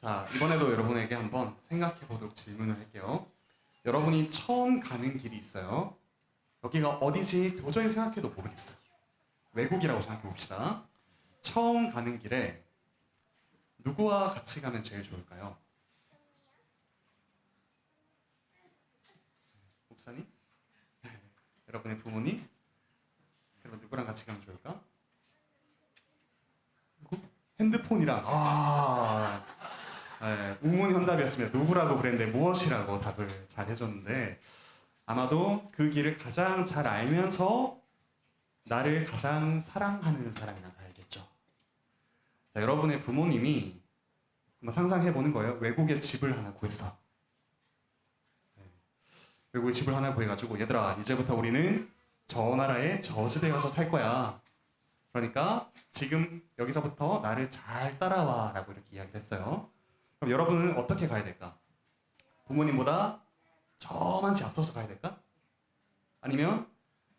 자, 이번에도 여러분에게 한번 생각해 보도록 질문을 할게요. 여러분이 처음 가는 길이 있어요. 여기가 어디지 도저히 생각해도 모르겠어요. 외국이라고 생각해 봅시다. 처음 가는 길에 누구와 같이 가면 제일 좋을까요? 목사님? 여러분의 부모님? 그럼 누구랑 같이 가면 좋을까? 누구? 핸드폰이랑. 네, 우문현답이었습니다. 누구라고 그랬는데 무엇이라고 답을 잘 해줬는데, 아마도 그 길을 가장 잘 알면서 나를 가장 사랑하는 사람이랑 가야겠죠. 자, 여러분의 부모님이 한번 상상해보는 거예요. 외국에 집을 하나 구했어. 네, 외국에 집을 하나 구해가지고, 얘들아, 이제부터 우리는 저 나라의 저 집에 가서 살 거야. 그러니까 지금 여기서부터 나를 잘 따라와 라고 이렇게 이야기를 했어요. 그럼 여러분은 어떻게 가야 될까? 부모님보다 저만치 앞서서 가야 될까? 아니면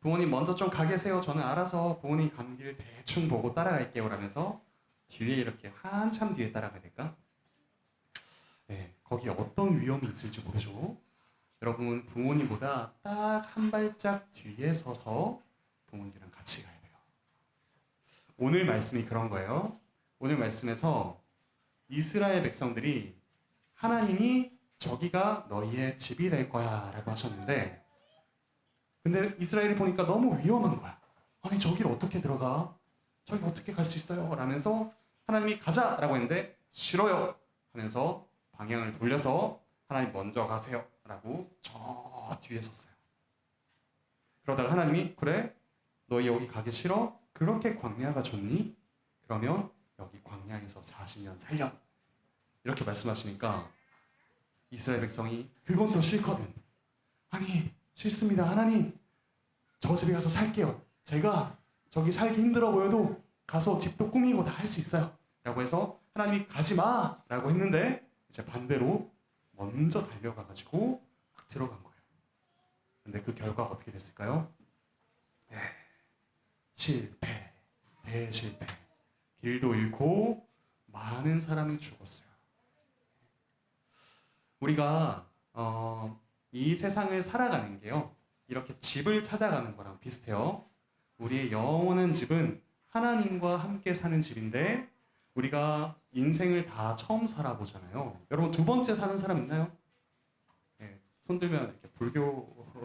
부모님 먼저 좀 가 계세요. 저는 알아서 부모님 가는 길 대충 보고 따라갈게요. 라면서 뒤에 이렇게 한참 뒤에 따라가야 될까? 네, 거기에 어떤 위험이 있을지 모르죠. 여러분 부모님보다 딱 한 발짝 뒤에 서서 부모님이랑 같이 가야 돼요. 오늘 말씀이 그런 거예요. 오늘 말씀에서 이스라엘 백성들이 하나님이 저기가 너희의 집이 될 거야 라고 하셨는데, 근데 이스라엘이 보니까 너무 위험한 거야. 아니 저기를 어떻게 들어가? 저기 어떻게 갈 수 있어요? 라면서 하나님이 가자 라고 했는데 싫어요 하면서 방향을 돌려서 하나님 먼저 가세요 라고 저 뒤에 섰어요. 그러다가 하나님이 그래? 너희 여기 가기 싫어? 그렇게 광야가 좋니? 그러면 여기 광야에서 40년 살려 이렇게 말씀하시니까 이스라엘 백성이 그건 또 싫거든. 아니 싫습니다 하나님, 저 집에 가서 살게요. 제가 저기 살기 힘들어 보여도 가서 집도 꾸미고 다 할 수 있어요 라고 해서 하나님이 가지마 라고 했는데, 이제 반대로 먼저 달려가가지고 막 들어간 거예요. 근데 그 결과가 어떻게 됐을까요? 실패, 대실패, 길도 잃고 많은 사람이 죽었어요. 우리가 이 세상을 살아가는 게요, 이렇게 집을 찾아가는 거랑 비슷해요. 우리의 영원한 집은 하나님과 함께 사는 집인데, 우리가 인생을 다 처음 살아보잖아요. 여러분 두 번째 사는 사람 있나요? 네, 손 들면 이렇게 불교도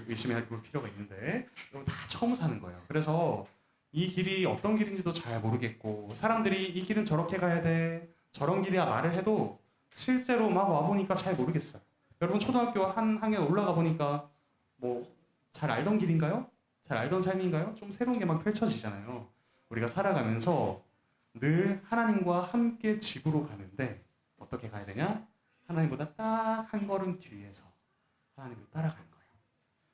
의심할 필요가 있는데, 여러분 다 처음 사는 거예요. 그래서 이 길이 어떤 길인지도 잘 모르겠고, 사람들이 이 길은 저렇게 가야 돼, 저런 길이야 말을 해도 실제로 막 와보니까 잘 모르겠어요. 여러분 초등학교 한 학년 올라가 보니까 뭐 잘 알던 길인가요? 잘 알던 삶인가요? 좀 새로운 게 막 펼쳐지잖아요. 우리가 살아가면서 늘 하나님과 함께 집으로 가는데 어떻게 가야 되냐? 하나님보다 딱 한 걸음 뒤에서 하나님을 따라가는 거예요.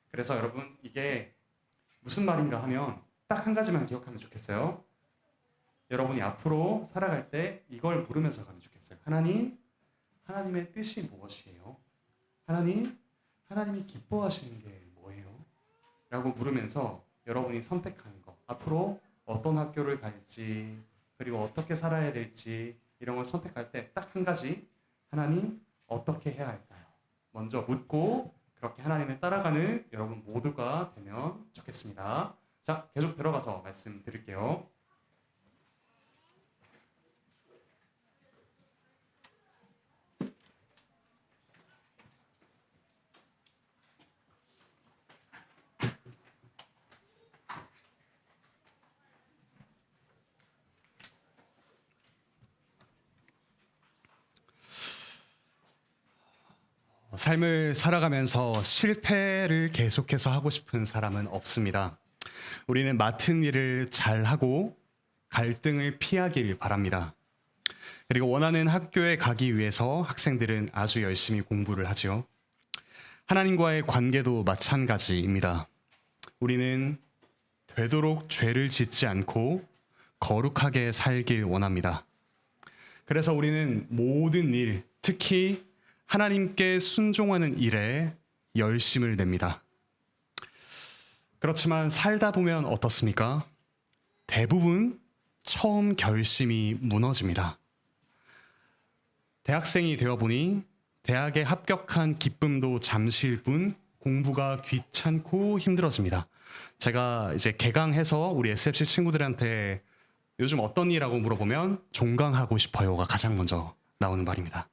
그래서 여러분 이게 무슨 말인가 하면 딱 한 가지만 기억하면 좋겠어요. 여러분이 앞으로 살아갈 때 이걸 물으면서 가면 좋겠어요. 하나님, 하나님의 뜻이 무엇이에요? 하나님, 하나님이 기뻐하시는 게 뭐예요? 라고 물으면서 여러분이 선택하는 거, 앞으로 어떤 학교를 갈지, 그리고 어떻게 살아야 될지, 이런 걸 선택할 때 딱 한 가지, 하나님 어떻게 해야 할까요? 먼저 묻고 그렇게 하나님을 따라가는 여러분 모두가 되면 좋겠습니다. 자, 계속 들어가서 말씀드릴게요. 삶을 살아가면서 실패를 계속해서 하고 싶은 사람은 없습니다. 우리는 맡은 일을 잘하고 갈등을 피하길 바랍니다. 그리고 원하는 학교에 가기 위해서 학생들은 아주 열심히 공부를 하죠. 하나님과의 관계도 마찬가지입니다. 우리는 되도록 죄를 짓지 않고 거룩하게 살길 원합니다. 그래서 우리는 모든 일, 특히 하나님께 순종하는 일에 열심을 냅니다. 그렇지만 살다 보면 어떻습니까? 대부분 처음 결심이 무너집니다. 대학생이 되어보니 대학에 합격한 기쁨도 잠시일 뿐 공부가 귀찮고 힘들어집니다. 제가 이제 개강해서 우리 SFC 친구들한테 요즘 어떤 일이라고 물어보면 종강하고 싶어요가 가장 먼저 나오는 말입니다.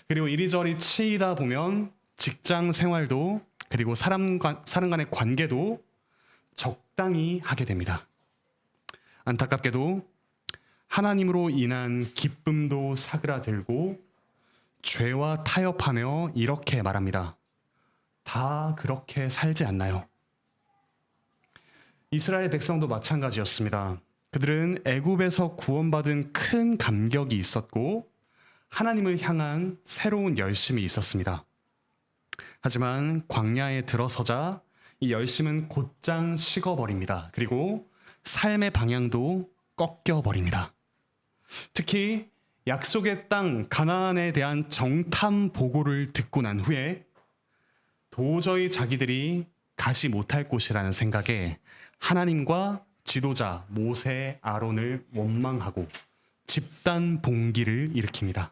그리고 이리저리 치이다 보면 직장 생활도 그리고 사람 간의 관계도 적당히 하게 됩니다. 안타깝게도 하나님으로 인한 기쁨도 사그라들고 죄와 타협하며 이렇게 말합니다. 다 그렇게 살지 않나요? 이스라엘 백성도 마찬가지였습니다. 그들은 애굽에서 구원받은 큰 감격이 있었고 하나님을 향한 새로운 열심이 있었습니다. 하지만 광야에 들어서자 이 열심은 곧장 식어버립니다. 그리고 삶의 방향도 꺾여버립니다. 특히 약속의 땅 가나안에 대한 정탐 보고를 듣고 난 후에 도저히 자기들이 가지 못할 곳이라는 생각에 하나님과 지도자 모세, 아론을 원망하고 집단 봉기를 일으킵니다.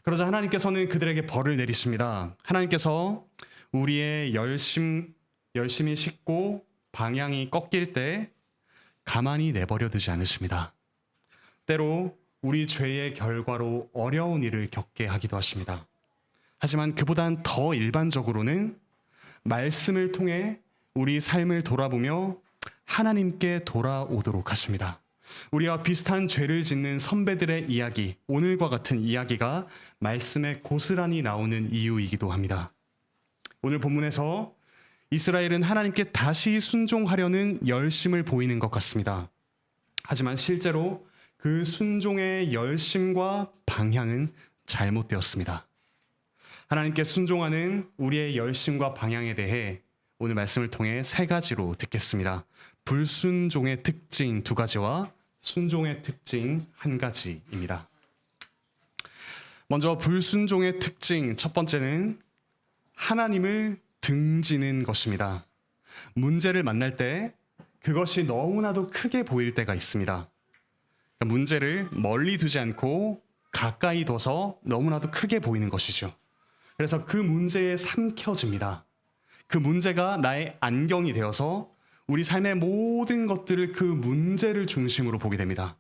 그러자 하나님께서는 그들에게 벌을 내리십니다. 하나님께서 우리의 열심이 식고 방향이 꺾일 때 가만히 내버려 두지 않으십니다. 때로 우리 죄의 결과로 어려운 일을 겪게 하기도 하십니다. 하지만 그보단 더 일반적으로는 말씀을 통해 우리 삶을 돌아보며 하나님께 돌아오도록 하십니다. 우리와 비슷한 죄를 짓는 선배들의 이야기, 오늘과 같은 이야기가 말씀에 고스란히 나오는 이유이기도 합니다. 오늘 본문에서 이스라엘은 하나님께 다시 순종하려는 열심을 보이는 것 같습니다. 하지만 실제로 그 순종의 열심과 방향은 잘못되었습니다. 하나님께 순종하는 우리의 열심과 방향에 대해 오늘 말씀을 통해 세 가지로 듣겠습니다. 불순종의 특징 2가지와 순종의 특징 1가지입니다. 먼저 불순종의 특징 첫 번째는 하나님을 등지는 것입니다. 문제를 만날 때 그것이 너무나도 크게 보일 때가 있습니다. 문제를 멀리 두지 않고 가까이 둬서 너무나도 크게 보이는 것이죠. 그래서 그 문제에 삼켜집니다. 그 문제가 나의 안경이 되어서 우리 삶의 모든 것들을 그 문제를 중심으로 보게 됩니다.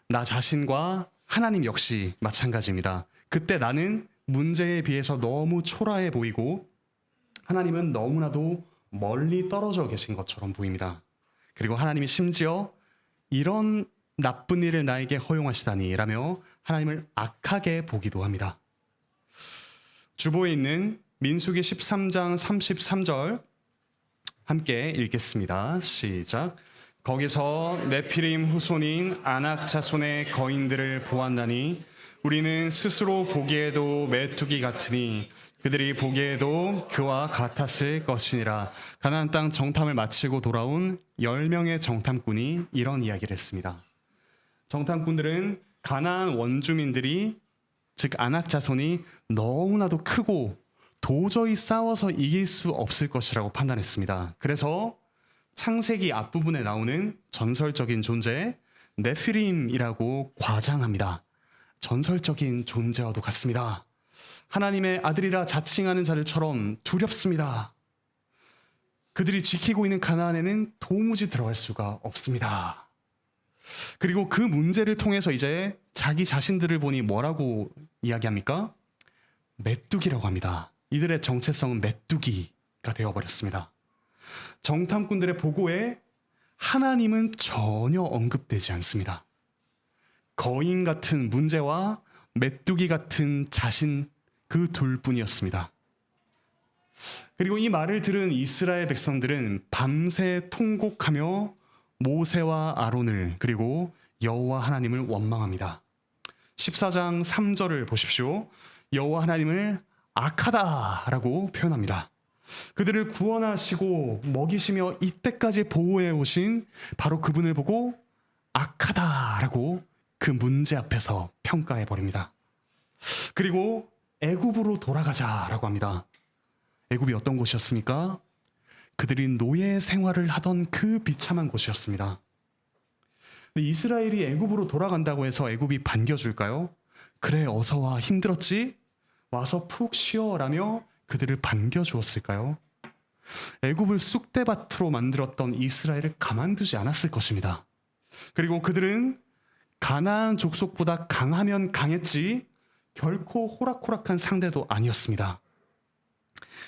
나 자신과 하나님 역시 마찬가지입니다. 그때 나는 문제에 비해서 너무 초라해 보이고 하나님은 너무나도 멀리 떨어져 계신 것처럼 보입니다. 그리고 하나님이 심지어 이런 나쁜 일을 나에게 허용하시다니 라며 하나님을 악하게 보기도 합니다. 주보에 있는 민수기 13장 33절 함께 읽겠습니다. 시작. 거기서 네피림 후손인 아낙 자손의 거인들을 보았나니 우리는 스스로 보기에도 메뚜기 같으니 그들이 보기에도 그와 같았을 것이니라. 가나안 땅 정탐을 마치고 돌아온 10명의 정탐꾼이 이런 이야기를 했습니다. 정탐꾼들은 가나안 원주민들이 즉 아낙 자손이 너무나도 크고 도저히 싸워서 이길 수 없을 것이라고 판단했습니다. 그래서 창세기 앞부분에 나오는 전설적인 존재 네피림이라고 과장합니다. 전설적인 존재와도 같습니다. 하나님의 아들이라 자칭하는 자들처럼 두렵습니다. 그들이 지키고 있는 가나안에는 도무지 들어갈 수가 없습니다. 그리고 그 문제를 통해서 이제 자기 자신들을 보니 뭐라고 이야기합니까? 메뚜기라고 합니다. 이들의 정체성은 메뚜기가 되어버렸습니다. 정탐꾼들의 보고에 하나님은 전혀 언급되지 않습니다. 거인 같은 문제와 메뚜기 같은 자신 그 둘뿐이었습니다. 그리고 이 말을 들은 이스라엘 백성들은 밤새 통곡하며 모세와 아론을 그리고 여호와 하나님을 원망합니다. 14장 3절을 보십시오. 여호와 하나님을 악하다라고 표현합니다. 그들을 구원하시고 먹이시며 이때까지 보호해 오신 바로 그분을 보고 악하다라고 그 문제 앞에서 평가해 버립니다. 그리고 애굽으로 돌아가자라고 합니다. 애굽이 어떤 곳이었습니까? 그들이 노예 생활을 하던 그 비참한 곳이었습니다. 이스라엘이 애굽으로 돌아간다고 해서 애굽이 반겨줄까요? 그래, 어서 와, 힘들었지? 와서 푹 쉬어라며 그들을 반겨주었을까요? 애굽을 쑥대밭으로 만들었던 이스라엘을 가만두지 않았을 것입니다. 그리고 그들은 가나안 족속보다 강하면 강했지 결코 호락호락한 상대도 아니었습니다.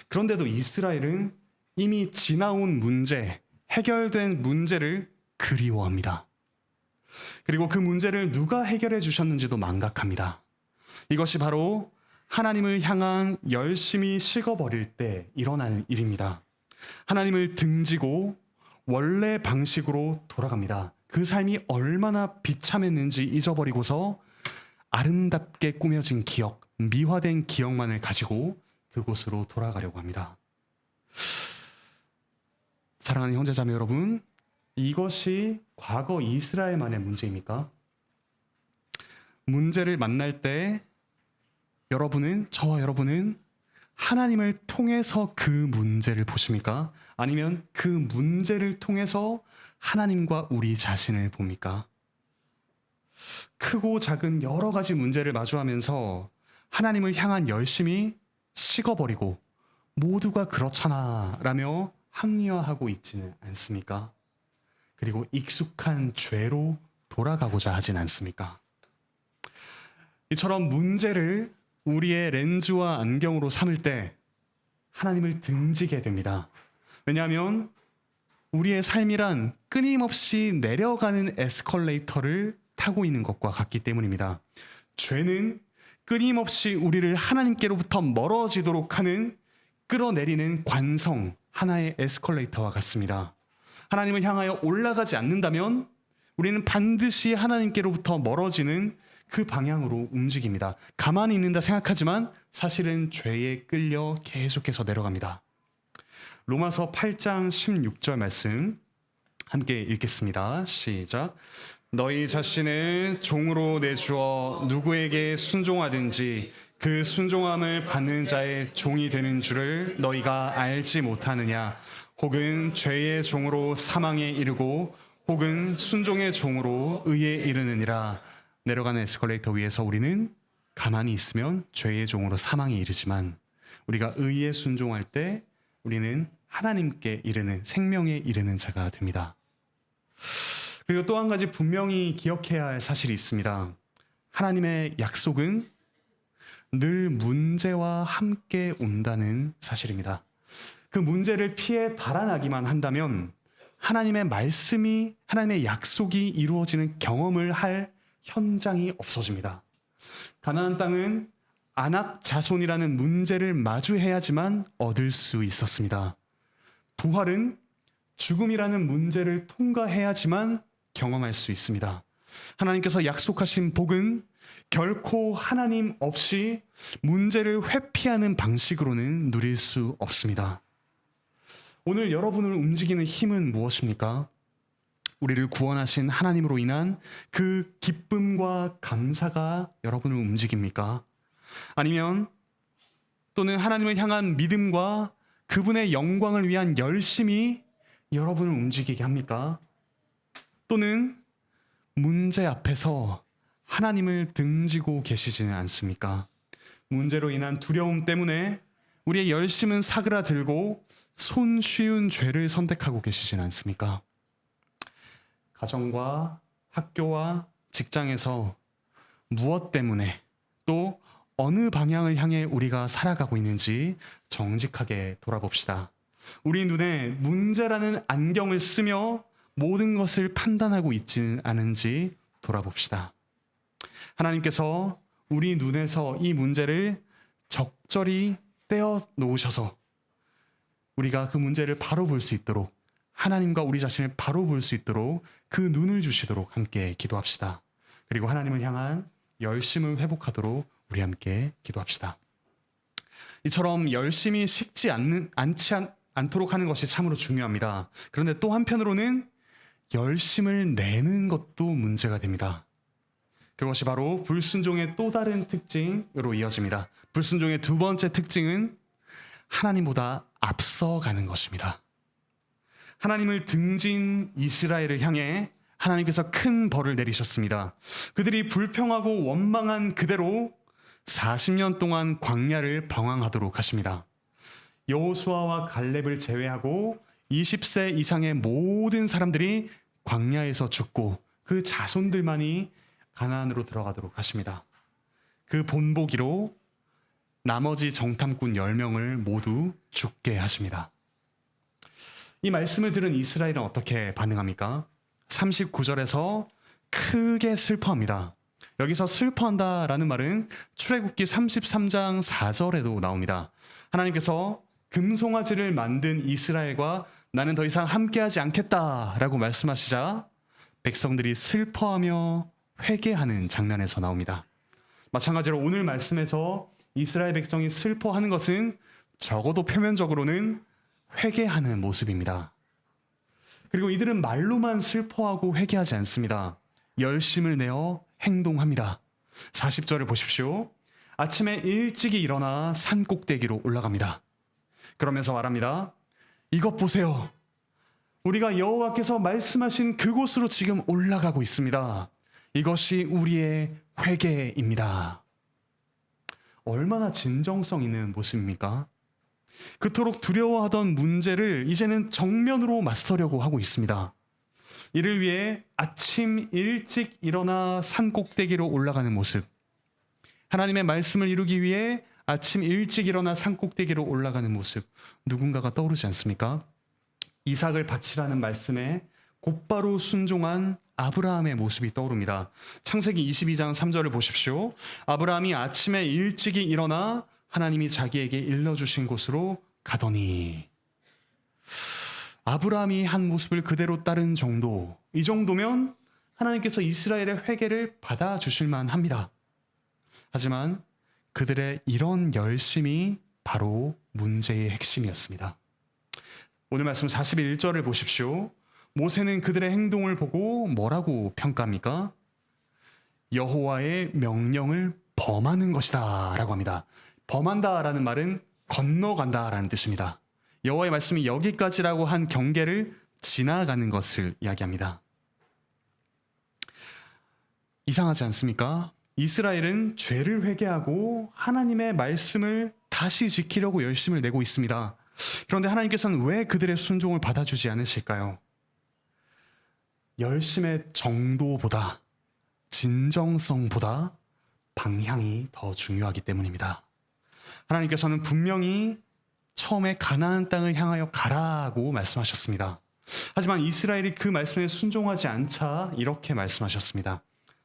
그런데도 이스라엘은 이미 지나온 문제, 해결된 문제를 그리워합니다. 그리고 그 문제를 누가 해결해 주셨는지도 망각합니다. 이것이 바로 하나님을 향한 열심히 식어버릴 때 일어나는 일입니다. 하나님을 등지고 원래 방식으로 돌아갑니다. 그 삶이 얼마나 비참했는지 잊어버리고서 아름답게 꾸며진 기억, 미화된 기억만을 가지고 그곳으로 돌아가려고 합니다. 사랑하는 형제자매 여러분, 이것이 과거 이스라엘만의 문제입니까? 문제를 만날 때 저와 여러분은 하나님을 통해서 그 문제를 보십니까? 아니면 그 문제를 통해서 하나님과 우리 자신을 봅니까? 크고 작은 여러 가지 문제를 마주하면서 하나님을 향한 열심히 식어버리고 모두가 그렇잖아 라며 합리화하고 있지는 않습니까? 그리고 익숙한 죄로 돌아가고자 하진 않습니까? 이처럼 문제를 우리의 렌즈와 안경으로 삼을 때 하나님을 등지게 됩니다. 왜냐하면 우리의 삶이란 끊임없이 내려가는 에스컬레이터를 타고 있는 것과 같기 때문입니다. 죄는 끊임없이 우리를 하나님께로부터 멀어지도록 하는 끌어내리는 관성, 하나의 에스컬레이터와 같습니다. 하나님을 향하여 올라가지 않는다면 우리는 반드시 하나님께로부터 멀어지는 그 방향으로 움직입니다. 가만히 있는다 생각하지만 사실은 죄에 끌려 계속해서 내려갑니다. 로마서 8장 16절 말씀 함께 읽겠습니다. 시작. 너희 자신을 종으로 내주어 누구에게 순종하든지 그 순종함을 받는 자의 종이 되는 줄을 너희가 알지 못하느냐? 혹은 죄의 종으로 사망에 이르고 혹은 순종의 종으로 의에 이르느니라. 내려가는 에스컬레이터 위에서 우리는 가만히 있으면 죄의 종으로 사망에 이르지만 우리가 의에 순종할 때 우리는 하나님께 이르는 생명에 이르는 자가 됩니다. 그리고 또 한 가지 분명히 기억해야 할 사실이 있습니다. 하나님의 약속은 늘 문제와 함께 온다는 사실입니다. 그 문제를 피해 달아나기만 한다면 하나님의 말씀이, 하나님의 약속이 이루어지는 경험을 할 현장이 없어집니다. 가나안 땅은 아낙 자손이라는 문제를 마주해야지만 얻을 수 있었습니다. 부활은 죽음이라는 문제를 통과해야지만 경험할 수 있습니다. 하나님께서 약속하신 복은 결코 하나님 없이 문제를 회피하는 방식으로는 누릴 수 없습니다. 오늘 여러분을 움직이는 힘은 무엇입니까? 우리를 구원하신 하나님으로 인한 그 기쁨과 감사가 여러분을 움직입니까? 아니면 또는 하나님을 향한 믿음과 그분의 영광을 위한 열심이 여러분을 움직이게 합니까? 또는 문제 앞에서 하나님을 등지고 계시지는 않습니까? 문제로 인한 두려움 때문에 우리의 열심은 사그라들고 손쉬운 죄를 선택하고 계시지는 않습니까? 가정과 학교와 직장에서 무엇 때문에 또 어느 방향을 향해 우리가 살아가고 있는지 정직하게 돌아봅시다. 우리 눈에 문제라는 안경을 쓰며 모든 것을 판단하고 있지는 않은지 돌아봅시다. 하나님께서 우리 눈에서 이 문제를 적절히 떼어 놓으셔서 우리가 그 문제를 바로 볼 수 있도록, 하나님과 우리 자신을 바로 볼 수 있도록 그 눈을 주시도록 함께 기도합시다. 그리고 하나님을 향한 열심을 회복하도록 우리 함께 기도합시다. 이처럼 열심히 식지 않도록 하는 것이 참으로 중요합니다. 그런데 또 한편으로는 열심을 내는 것도 문제가 됩니다. 그것이 바로 불순종의 또 다른 특징으로 이어집니다. 불순종의 두 번째 특징은 하나님보다 앞서가는 것입니다. 하나님을 등진 이스라엘을 향해 하나님께서 큰 벌을 내리셨습니다. 그들이 불평하고 원망한 그대로 40년 동안 광야를 방황하도록 하십니다. 여호수아와 갈렙을 제외하고 20세 이상의 모든 사람들이 광야에서 죽고 그 자손들만이 가나안으로 들어가도록 하십니다. 그 본보기로 나머지 정탐꾼 10명을 모두 죽게 하십니다. 이 말씀을 들은 이스라엘은 어떻게 반응합니까? 39절에서 크게 슬퍼합니다. 여기서 슬퍼한다라는 말은 출애굽기 33장 4절에도 나옵니다. 하나님께서 금송아지를 만든 이스라엘과 나는 더 이상 함께하지 않겠다라고 말씀하시자 백성들이 슬퍼하며 회개하는 장면에서 나옵니다. 마찬가지로 오늘 말씀에서 이스라엘 백성이 슬퍼하는 것은 적어도 표면적으로는 회개하는 모습입니다. 그리고 이들은 말로만 슬퍼하고 회개하지 않습니다. 열심을 내어 행동합니다. 40절을 보십시오. 아침에 일찍이 일어나 산 꼭대기로 올라갑니다. 그러면서 말합니다. 이것 보세요. 우리가 여호와께서 말씀하신 그곳으로 지금 올라가고 있습니다. 이것이 우리의 회개입니다. 얼마나 진정성 있는 모습입니까? 그토록 두려워하던 문제를 이제는 정면으로 맞서려고 하고 있습니다. 이를 위해 아침 일찍 일어나 산 꼭대기로 올라가는 모습. 하나님의 말씀을 이루기 위해 아침 일찍 일어나 산 꼭대기로 올라가는 모습. 누군가가 떠오르지 않습니까? 이삭을 바치라는 말씀에 곧바로 순종한 아브라함의 모습이 떠오릅니다. 창세기 22장 3절을 보십시오. 아브라함이 아침에 일찍이 일어나 하나님이 자기에게 일러주신 곳으로 가더니, 아브라함이 한 모습을 그대로 따른 정도, 이 정도면 하나님께서 이스라엘의 회개를 받아주실 만합니다. 하지만 그들의 이런 열심이 바로 문제의 핵심이었습니다. 오늘 말씀 41절을 보십시오. 모세는 그들의 행동을 보고 뭐라고 평가합니까? 여호와의 명령을 범하는 것이다 라고 합니다. 범한다라는 말은 건너간다라는 뜻입니다. 여호와의 말씀이 여기까지라고 한 경계를 지나가는 것을 이야기합니다. 이상하지 않습니까? 이스라엘은 죄를 회개하고 하나님의 말씀을 다시 지키려고 열심을 내고 있습니다. 그런데 하나님께서는 왜 그들의 순종을 받아주지 않으실까요? 열심의 정도보다, 진정성보다 방향이 더 중요하기 때문입니다. 하나님께서는 분명히 처음에 가나안 땅을 향하여 가라고 말씀하셨습니다. 하지만 이스라엘이 그 말씀에 순종하지 않자 이렇게 말씀하셨습니다.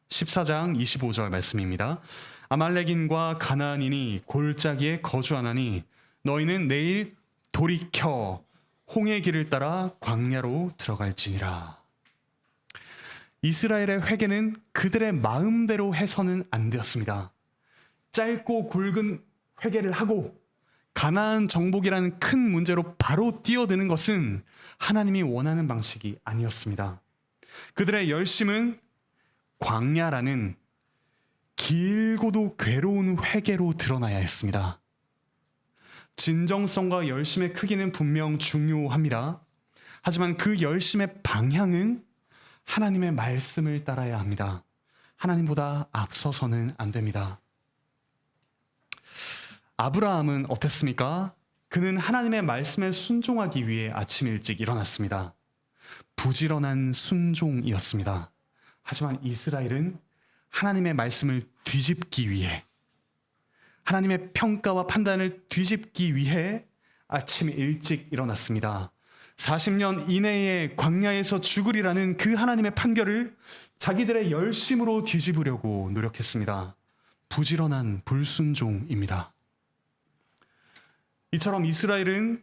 14장 25절 말씀입니다. 아말렉인과 가나안인이 골짜기에 거주하나니 너희는 내일 돌이켜 홍해 길을 따라 광야로 들어갈지니라. 이스라엘의 회개는 그들의 마음대로 해서는 안 되었습니다. 짧고 굵은 회개를 하고 가나안 정복이라는 큰 문제로 바로 뛰어드는 것은 하나님이 원하는 방식이 아니었습니다. 그들의 열심은 광야라는 길고도 괴로운 회개로 드러나야 했습니다. 진정성과 열심의 크기는 분명 중요합니다. 하지만 그 열심의 방향은 하나님의 말씀을 따라야 합니다. 하나님보다 앞서서는 안 됩니다. 아브라함은 어땠습니까? 그는 하나님의 말씀에 순종하기 위해 아침 일찍 일어났습니다. 부지런한 순종이었습니다. 하지만 이스라엘은 하나님의 말씀을 뒤집기 위해, 하나님의 평가와 판단을 뒤집기 위해 아침 일찍 일어났습니다. 40년 이내에 광야에서 죽으리라는 그 하나님의 판결을 자기들의 열심으로 뒤집으려고 노력했습니다. 부지런한 불순종입니다. 이처럼 이스라엘은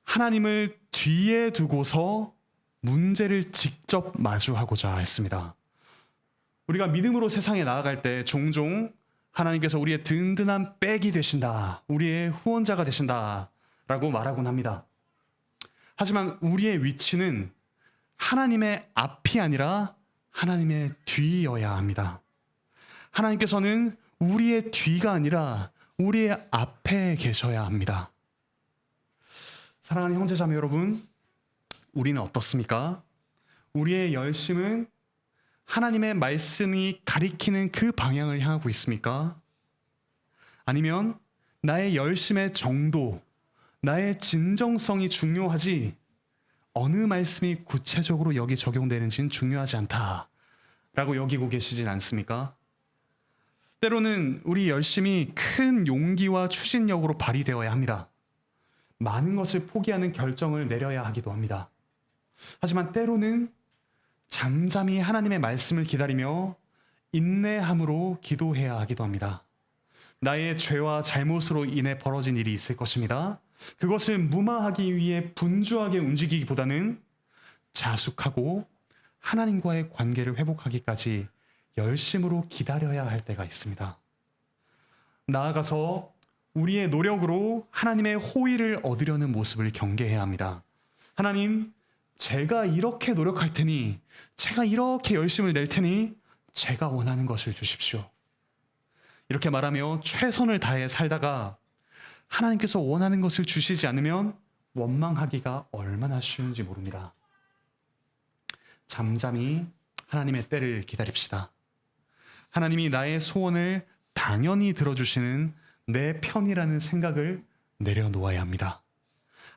하나님을 뒤에 두고서 문제를 직접 마주하고자 했습니다. 우리가 믿음으로 세상에 나아갈 때 종종 하나님께서 우리의 든든한 백이 되신다, 우리의 후원자가 되신다 라고 말하곤 합니다. 하지만 우리의 위치는 하나님의 앞이 아니라 하나님의 뒤여야 합니다. 하나님께서는 우리의 뒤가 아니라 우리의 앞에 계셔야 합니다. 사랑하는 형제자매 여러분, 우리는 어떻습니까? 우리의 열심은 하나님의 말씀이 가리키는 그 방향을 향하고 있습니까? 아니면 나의 열심의 정도, 나의 진정성이 중요하지 어느 말씀이 구체적으로 여기 적용되는지는 중요하지 않다라고 여기고 계시진 않습니까? 때로는 우리 열심이 큰 용기와 추진력으로 발휘되어야 합니다. 많은 것을 포기하는 결정을 내려야 하기도 합니다. 하지만 때로는 잠잠히 하나님의 말씀을 기다리며 인내함으로 기도해야 하기도 합니다. 나의 죄와 잘못으로 인해 벌어진 일이 있을 것입니다. 그것을 무마하기 위해 분주하게 움직이기보다는 자숙하고 하나님과의 관계를 회복하기까지 열심으로 기다려야 할 때가 있습니다. 나아가서 우리의 노력으로 하나님의 호의를 얻으려는 모습을 경계해야 합니다. 하나님, 제가 이렇게 노력할 테니, 제가 이렇게 열심을 낼 테니 제가 원하는 것을 주십시오. 이렇게 말하며 최선을 다해 살다가 하나님께서 원하는 것을 주시지 않으면 원망하기가 얼마나 쉬운지 모릅니다. 잠잠히 하나님의 때를 기다립시다. 하나님이 나의 소원을 당연히 들어주시는 내 편이라는 생각을 내려놓아야 합니다.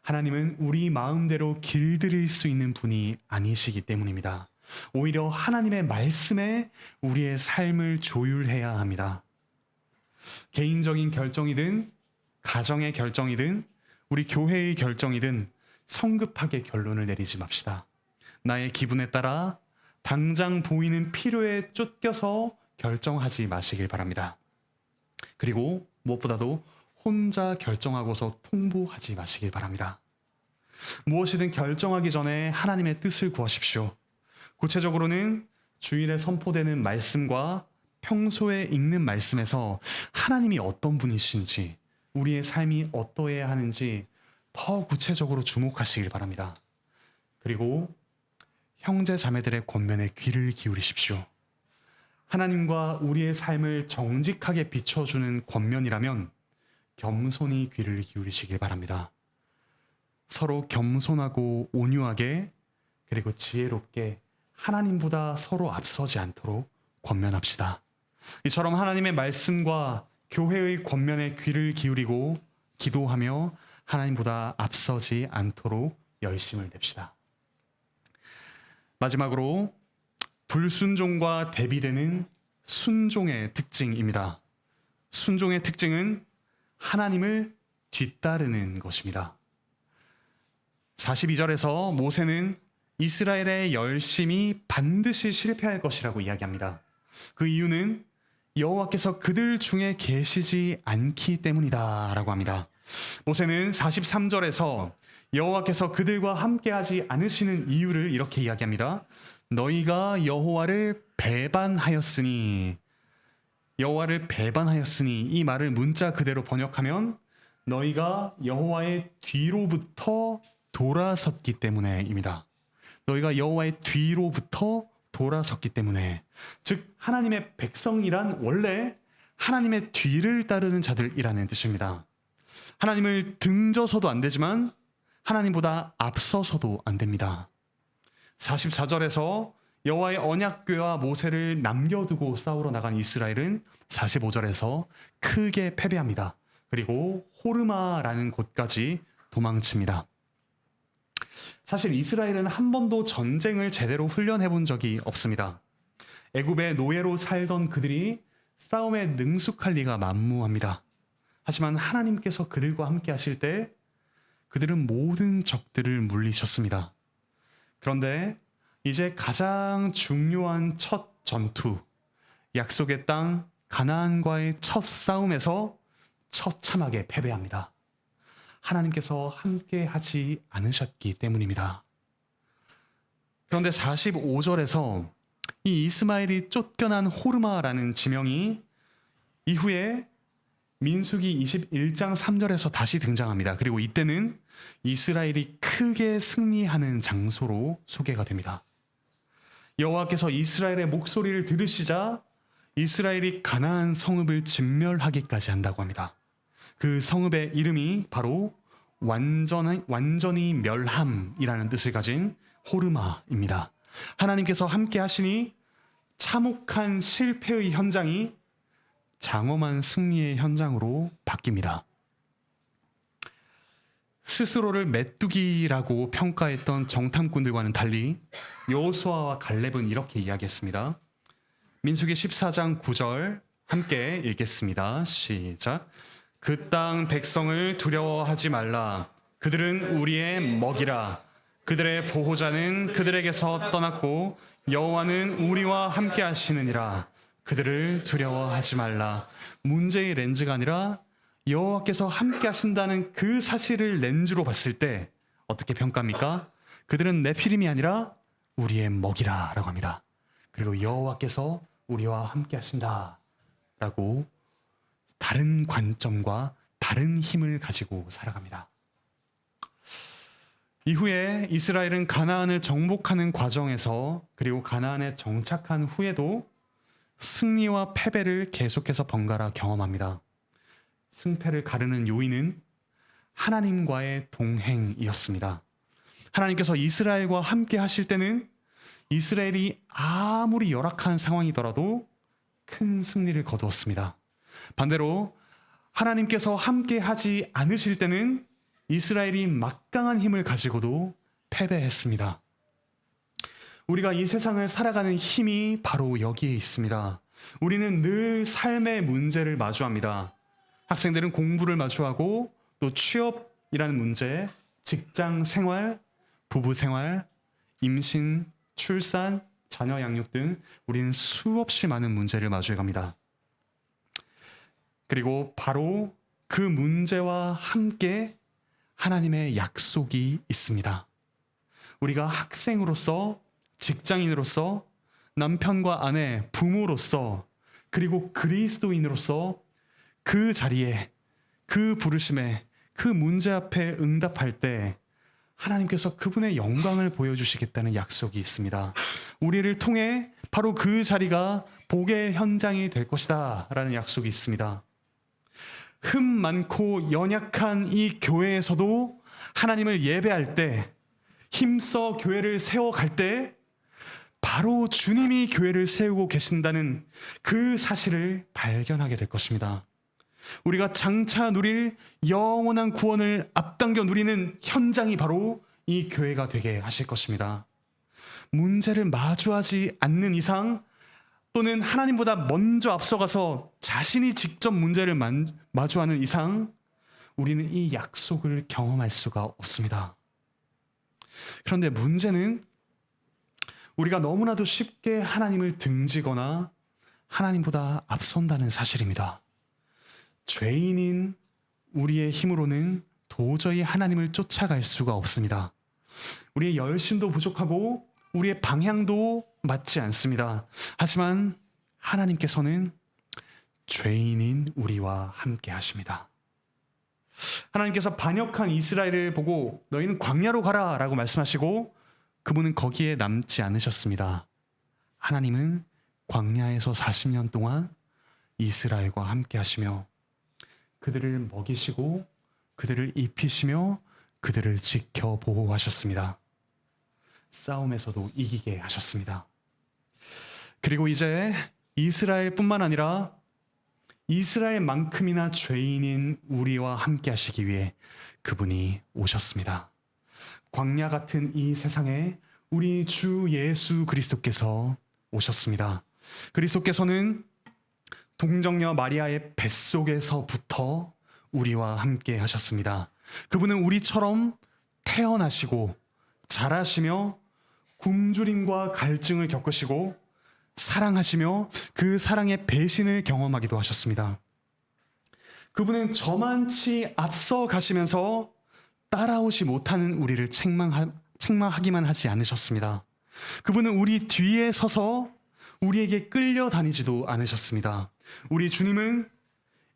하나님은 우리 마음대로 길들일 수 있는 분이 아니시기 때문입니다. 오히려 하나님의 말씀에 우리의 삶을 조율해야 합니다. 개인적인 결정이든 가정의 결정이든 우리 교회의 결정이든 성급하게 결론을 내리지 맙시다. 나의 기분에 따라 당장 보이는 필요에 쫓겨서 결정하지 마시길 바랍니다. 그리고 무엇보다도 혼자 결정하고서 통보하지 마시길 바랍니다. 무엇이든 결정하기 전에 하나님의 뜻을 구하십시오. 구체적으로는 주일에 선포되는 말씀과 평소에 읽는 말씀에서 하나님이 어떤 분이신지, 우리의 삶이 어떠해야 하는지 더 구체적으로 주목하시길 바랍니다. 그리고 형제 자매들의 권면에 귀를 기울이십시오. 하나님과 우리의 삶을 정직하게 비춰주는 권면이라면 겸손히 귀를 기울이시길 바랍니다. 서로 겸손하고 온유하게 그리고 지혜롭게 하나님보다 서로 앞서지 않도록 권면합시다. 이처럼 하나님의 말씀과 교회의 권면에 귀를 기울이고 기도하며 하나님보다 앞서지 않도록 열심을 냅시다. 마지막으로 불순종과 대비되는 순종의 특징입니다. 순종의 특징은 하나님을 뒤따르는 것입니다. 42절에서 모세는 이스라엘의 열심이 반드시 실패할 것이라고 이야기합니다. 그 이유는 여호와께서 그들 중에 계시지 않기 때문이다 라고 합니다. 모세는 43절에서 여호와께서 그들과 함께하지 않으시는 이유를 이렇게 이야기합니다. 너희가 여호와를 배반하였으니, 여호와를 배반하였으니, 이 말을 문자 그대로 번역하면 너희가 여호와의 뒤로부터 돌아섰기 때문에입니다. 너희가 여호와의 뒤로부터 돌아섰기 때문에, 즉 하나님의 백성이란 원래 하나님의 뒤를 따르는 자들이라는 뜻입니다. 하나님을 등져서도 안 되지만 하나님보다 앞서서도 안 됩니다. 44절에서 여호와의 언약궤와 모세를 남겨두고 싸우러 나간 이스라엘은 45절에서 크게 패배합니다. 그리고 호르마라는 곳까지 도망칩니다. 사실 이스라엘은 한 번도 전쟁을 제대로 훈련해 본 적이 없습니다. 애굽의 노예로 살던 그들이 싸움에 능숙할 리가 만무합니다. 하지만 하나님께서 그들과 함께 하실 때 그들은 모든 적들을 물리쳤습니다. 그런데 이제 가장 중요한 첫 전투, 약속의 땅 가나안과의 첫 싸움에서 처참하게 패배합니다. 하나님께서 함께 하지 않으셨기 때문입니다. 그런데 45절에서 이 이스마엘이 쫓겨난 호르마라는 지명이 이후에 민수기 21장 3절에서 다시 등장합니다. 그리고 이때는 이스라엘이 크게 승리하는 장소로 소개가 됩니다. 여호와께서 이스라엘의 목소리를 들으시자 이스라엘이 가나안 성읍을 진멸하기까지 한다고 합니다. 그 성읍의 이름이 바로 완전히 멸함이라는 뜻을 가진 호르마입니다. 하나님께서 함께 하시니 참혹한 실패의 현장이 장엄한 승리의 현장으로 바뀝니다. 스스로를 메뚜기라고 평가했던 정탐꾼들과는 달리 여호수아와 갈렙은 이렇게 이야기했습니다. 민수기 14장 9절 함께 읽겠습니다. 시작. 그 땅 백성을 두려워하지 말라. 그들은 우리의 먹이라. 그들의 보호자는 그들에게서 떠났고 여호와는 우리와 함께 하시느니라. 그들을 두려워하지 말라. 문제의 렌즈가 아니라 여호와께서 함께 하신다는 그 사실을 렌즈로 봤을 때 어떻게 평가합니까? 그들은 네피림이 아니라 우리의 먹이라 라고 합니다. 그리고 여호와께서 우리와 함께 하신다 라고 다른 관점과 다른 힘을 가지고 살아갑니다. 이후에 이스라엘은 가나안을 정복하는 과정에서 그리고 가나안에 정착한 후에도 승리와 패배를 계속해서 번갈아 경험합니다. 승패를 가르는 요인은 하나님과의 동행이었습니다. 하나님께서 이스라엘과 함께 하실 때는 이스라엘이 아무리 열악한 상황이더라도 큰 승리를 거두었습니다. 반대로 하나님께서 함께 하지 않으실 때는 이스라엘이 막강한 힘을 가지고도 패배했습니다. 우리가 이 세상을 살아가는 힘이 바로 여기에 있습니다. 우리는 늘 삶의 문제를 마주합니다. 학생들은 공부를 마주하고 또 취업이라는 문제, 직장 생활, 부부 생활, 임신, 출산, 자녀 양육 등 우리는 수없이 많은 문제를 마주해갑니다. 그리고 바로 그 문제와 함께 하나님의 약속이 있습니다. 우리가 학생으로서, 직장인으로서, 남편과 아내, 부모로서, 그리고 그리스도인으로서 그 자리에, 그 부르심에, 그 문제 앞에 응답할 때 하나님께서 그분의 영광을 보여주시겠다는 약속이 있습니다. 우리를 통해 바로 그 자리가 복의 현장이 될 것이다 라는 약속이 있습니다. 흠 많고 연약한 이 교회에서도 하나님을 예배할 때, 힘써 교회를 세워갈 때 바로 주님이 교회를 세우고 계신다는 그 사실을 발견하게 될 것입니다. 우리가 장차 누릴 영원한 구원을 앞당겨 누리는 현장이 바로 이 교회가 되게 하실 것입니다. 문제를 마주하지 않는 이상 또는 하나님보다 먼저 앞서가서 자신이 직접 문제를 마주하는 이상 우리는 이 약속을 경험할 수가 없습니다. 그런데 문제는 우리가 너무나도 쉽게 하나님을 등지거나 하나님보다 앞선다는 사실입니다. 죄인인 우리의 힘으로는 도저히 하나님을 쫓아갈 수가 없습니다. 우리의 열심도 부족하고 우리의 방향도 맞지 않습니다. 하지만 하나님께서는 죄인인 우리와 함께 하십니다. 하나님께서 반역한 이스라엘을 보고 너희는 광야로 가라 라고 말씀하시고 그분은 거기에 남지 않으셨습니다. 하나님은 광야에서 40년 동안 이스라엘과 함께 하시며 그들을 먹이시고 그들을 입히시며 그들을 지켜 보호하셨습니다. 싸움에서도 이기게 하셨습니다. 그리고 이제 이스라엘뿐만 아니라 이스라엘만큼이나 죄인인 우리와 함께 하시기 위해 그분이 오셨습니다. 광야 같은 이 세상에 우리 주 예수 그리스도께서 오셨습니다. 그리스도께서는 동정녀 마리아의 뱃속에서부터 우리와 함께 하셨습니다. 그분은 우리처럼 태어나시고 자라시며 굶주림과 갈증을 겪으시고 사랑하시며 그 사랑의 배신을 경험하기도 하셨습니다. 그분은 저만치 앞서 가시면서 따라오지 못하는 우리를 책망하기만 하지 않으셨습니다. 그분은 우리 뒤에 서서 우리에게 끌려다니지도 않으셨습니다. 우리 주님은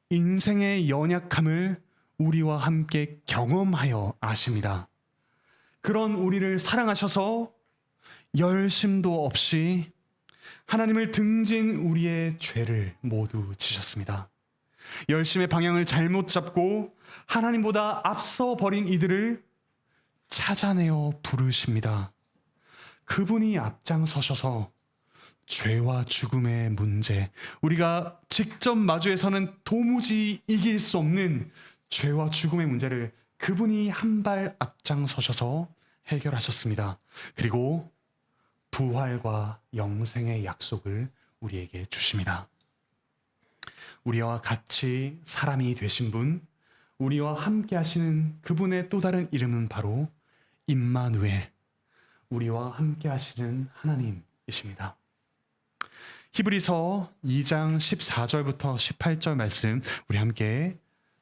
인생의 연약함을 우리와 함께 경험하여 아십니다. 그런 우리를 사랑하셔서 열심도 없이 하나님을 등진 우리의 죄를 모두 지셨습니다. 열심의 방향을 잘못 잡고 하나님보다 앞서 버린 이들을 찾아내어 부르십니다. 그분이 앞장서셔서 죄와 죽음의 문제, 우리가 직접 마주해서는 도무지 이길 수 없는 죄와 죽음의 문제를 그분이 한 발 앞장서셔서 해결하셨습니다. 그리고 부활과 영생의 약속을 우리에게 주십니다. 우리와 같이 사람이 되신 분, 우리와 함께 하시는 그분의 또 다른 이름은 바로 임마누엘, 우리와 함께 하시는 하나님이십니다. 히브리서 2장 14절부터 18절 말씀 우리 함께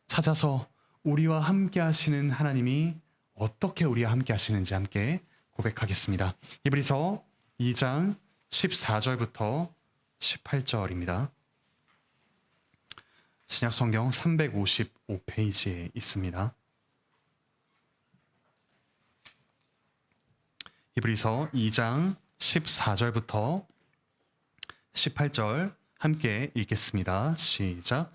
찾아서 우리와 함께 하시는 하나님이 어떻게 우리와 함께 하시는지 함께 고백하겠습니다. 히브리서 2장 14절부터 18절입니다. 신약 성경 355페이지에 있습니다. 히브리서 2장 14절부터 18절 함께 읽겠습니다. 시작.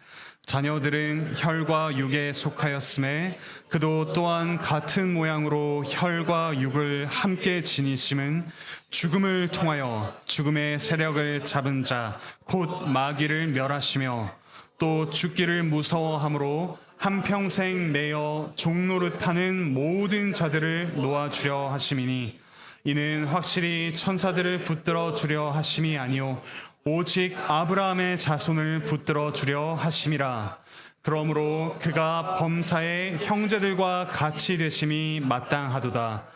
자녀들은 혈과 육에 속하였음에 그도 또한 같은 모양으로 혈과 육을 함께 지니심은 죽음을 통하여 죽음의 세력을 잡은 자 곧 마귀를 멸하시며 또 죽기를 무서워함으로 한평생 매여 종노릇하는 모든 자들을 놓아주려 하심이니 이는 확실히 천사들을 붙들어 주려 하심이 아니요 오직 아브라함의 자손을 붙들어 주려 하심이라. 그러므로 그가 범사의 형제들과 같이 되심이 마땅하도다.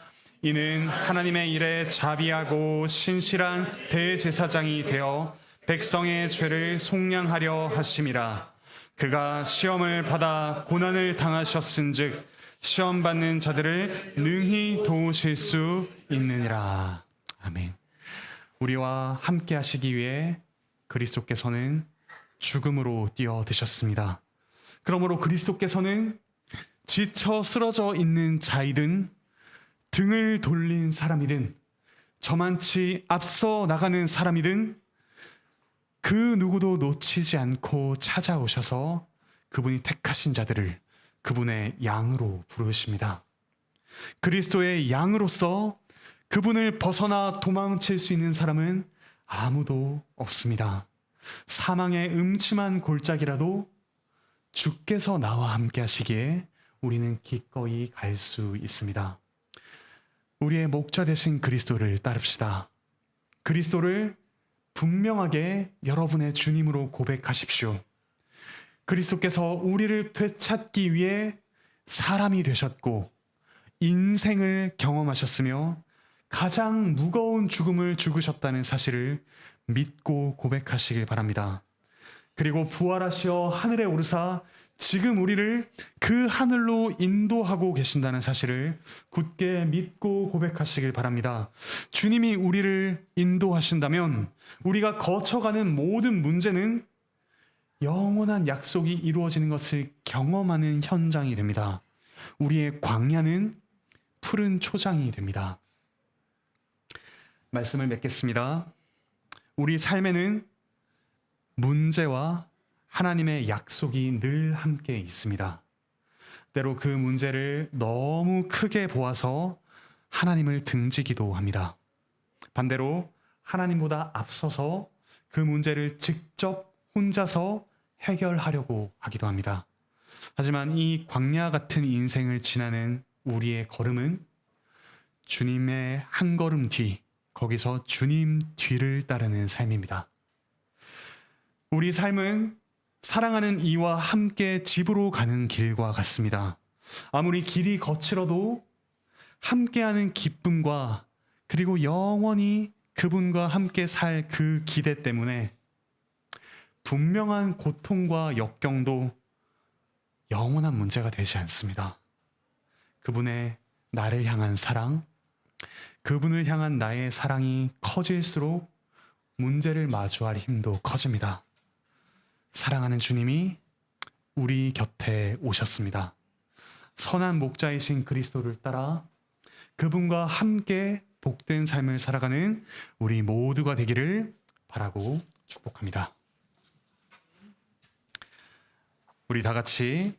이는 하나님의 일에 자비하고 신실한 대제사장이 되어 백성의 죄를 속량하려 하심이라. 그가 시험을 받아 고난을 당하셨은즉 시험 받는 자들을 능히 도우실 수 있느니라. 아멘. 우리와 함께 하시기 위해 그리스도께서는 죽음으로 뛰어드셨습니다. 그러므로 그리스도께서는 지쳐 쓰러져 있는 자이든 등을 돌린 사람이든 저만치 앞서 나가는 사람이든 그 누구도 놓치지 않고 찾아오셔서 그분이 택하신 자들을 그분의 양으로 부르십니다. 그리스도의 양으로서 그분을 벗어나 도망칠 수 있는 사람은 아무도 없습니다. 사망의 음침한 골짜기라도 주께서 나와 함께 하시기에 우리는 기꺼이 갈 수 있습니다. 우리의 목자 되신 그리스도를 따릅시다. 그리스도를 분명하게 여러분의 주님으로 고백하십시오. 그리스도께서 우리를 되찾기 위해 사람이 되셨고 인생을 경험하셨으며 가장 무거운 죽음을 죽으셨다는 사실을 믿고 고백하시길 바랍니다. 그리고 부활하시어 하늘에 오르사 지금 우리를 그 하늘로 인도하고 계신다는 사실을 굳게 믿고 고백하시길 바랍니다. 주님이 우리를 인도하신다면 우리가 거쳐가는 모든 문제는 영원한 약속이 이루어지는 것을 경험하는 현장이 됩니다. 우리의 광야는 푸른 초장이 됩니다. 말씀을 맺겠습니다. 우리 삶에는 문제와 하나님의 약속이 늘 함께 있습니다. 때로 그 문제를 너무 크게 보아서 하나님을 등지기도 합니다. 반대로 하나님보다 앞서서 그 문제를 직접 혼자서 해결하려고 하기도 합니다. 하지만 이 광야 같은 인생을 지나는 우리의 걸음은 주님의 한 걸음 뒤, 거기서 주님 뒤를 따르는 삶입니다. 우리 삶은 사랑하는 이와 함께 집으로 가는 길과 같습니다. 아무리 길이 거칠어도 함께하는 기쁨과 그리고 영원히 그분과 함께 살 그 기대 때문에 분명한 고통과 역경도 영원한 문제가 되지 않습니다. 그분의 나를 향한 사랑, 그분을 향한 나의 사랑이 커질수록 문제를 마주할 힘도 커집니다. 사랑하는 주님이 우리 곁에 오셨습니다. 선한 목자이신 그리스도를 따라 그분과 함께 복된 삶을 살아가는 우리 모두가 되기를 바라고 축복합니다. 우리 다 같이